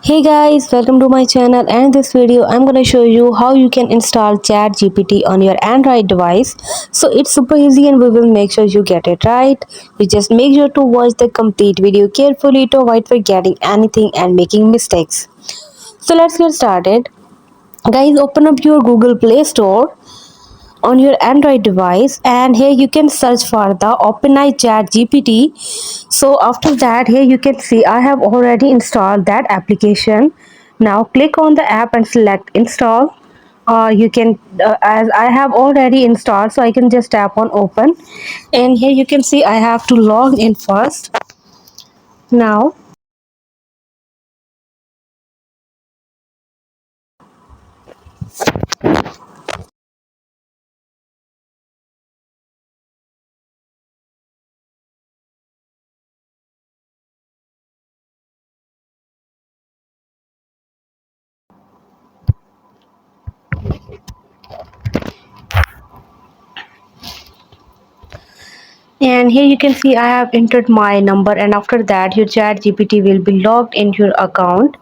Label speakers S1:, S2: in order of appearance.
S1: Hey guys, welcome to my channel, and in this video I'm going to show you how you can install ChatGPT on your Android device. So it's super easy and we will make sure you get it right. You just make sure to watch the complete video carefully to avoid forgetting anything and making mistakes. So let's get started. Guys, open up your Google Play Store on your Android device, and here you can search for the OpenAI Chat GPT. So after that, here you can see I have already installed that application. Now click on the app and select install. You can as I have already installed, so I can just tap on open, and here you can see I have to log in first. Now, and here you can see I have entered my number, and after that your Chat GPT will be logged in your account.